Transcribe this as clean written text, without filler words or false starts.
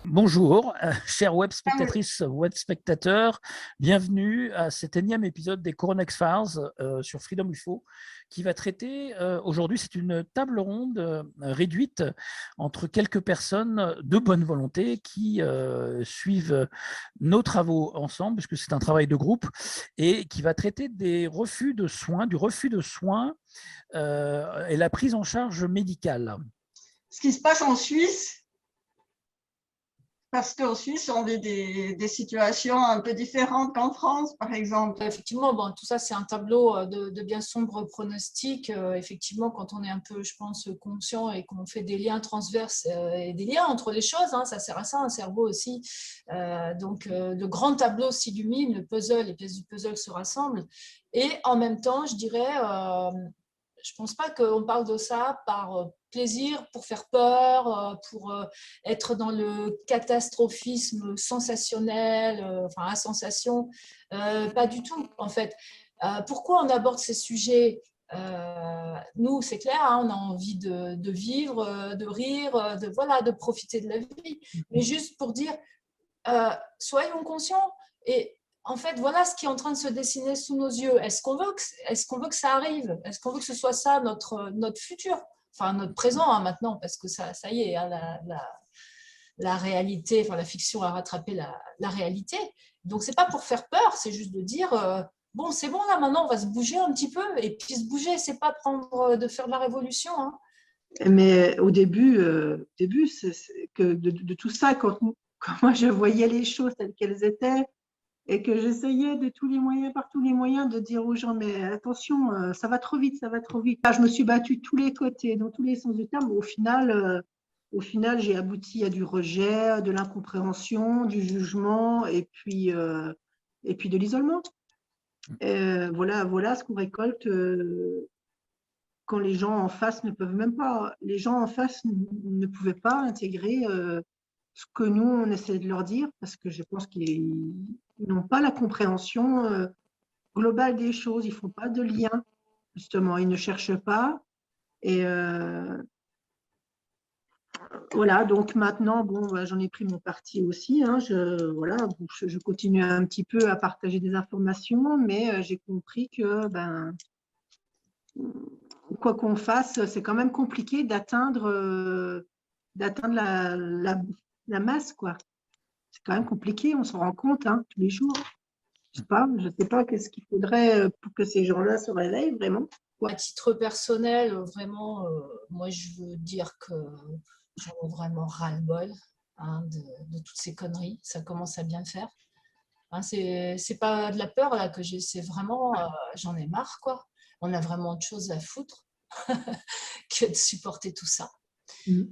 Bonjour, chères web Ah oui. spectatrices, web spectateurs, bienvenue à cet énième épisode des Coronex Files sur Freedom UFO qui va traiter aujourd'hui, c'est une table ronde réduite entre quelques personnes de bonne volonté qui suivent nos travaux ensemble, puisque c'est un travail de groupe, et qui va traiter des refus de soins, du refus de soins et la prise en charge médicale. Ce qui se passe en Suisse, parce qu'en Suisse, on vit des situations un peu différentes qu'en France, par exemple. Effectivement, bon, tout ça, c'est un tableau de bien sombres pronostics. Effectivement, quand on est un peu, je pense, conscient et qu'on fait des liens transverses et des liens entre les choses, hein, ça sert à ça, un cerveau aussi. Donc, le grand tableau s'illumine, le puzzle, les pièces du puzzle se rassemblent. Et en même temps, je dirais, je ne pense pas qu'on parle de ça par plaisir, pour faire peur, pour être dans le catastrophisme sensationnel, enfin à sensation. Pas du tout, en fait. Pourquoi on aborde ces sujets? Nous, c'est clair, hein, on a envie de vivre, de rire, voilà, de profiter de la vie. Mais juste pour dire, soyons conscients et en fait, voilà ce qui est en train de se dessiner sous nos yeux. Est-ce qu'on veut que ça arrive? Est-ce qu'on veut que ce soit ça notre futur? Enfin, notre présent hein, maintenant, parce que ça y est, hein, la réalité, enfin la fiction a rattrapé la réalité. Donc, c'est pas pour faire peur, c'est juste de dire bon, c'est bon là, maintenant, on va se bouger un petit peu. Et puis, se bouger, c'est pas de faire de la révolution. Hein. Mais au début que de tout ça, quand moi je voyais les choses telles qu'elles étaient et que j'essayais de tous les moyens, par tous les moyens, de dire aux gens, mais attention, ça va trop vite, ça va trop vite. Là, je me suis battue de tous les côtés, dans tous les sens du terme. Au final, j'ai abouti à du rejet, de l'incompréhension, du jugement et puis de l'isolement. Voilà ce qu'on récolte quand les gens en face ne peuvent même pas. Les gens en face ne pouvaient pas intégrer ce que nous, on essaie de leur dire parce que je pense qu'ils n'ont pas la compréhension globale des choses. Ils ne font pas de lien, justement. Ils ne cherchent pas. Et voilà, donc maintenant, bon, j'en ai pris mon parti aussi. Hein, voilà, je continue un petit peu à partager des informations, mais j'ai compris que quoi qu'on fasse, c'est quand même compliqué d'atteindre la masse, quoi. C'est quand même compliqué, on s'en rend compte hein, tous les jours. Je sais pas qu'est-ce qu'il faudrait pour que ces gens-là se réveillent vraiment. À titre personnel, vraiment, moi, je veux dire que j'en ai vraiment ras-le-bol hein, de toutes ces conneries. Ça commence à bien faire. Hein, c'est pas de la peur là que j'ai, c'est vraiment, j'en ai marre quoi. On a vraiment autre chose à foutre que de supporter tout ça. Mm.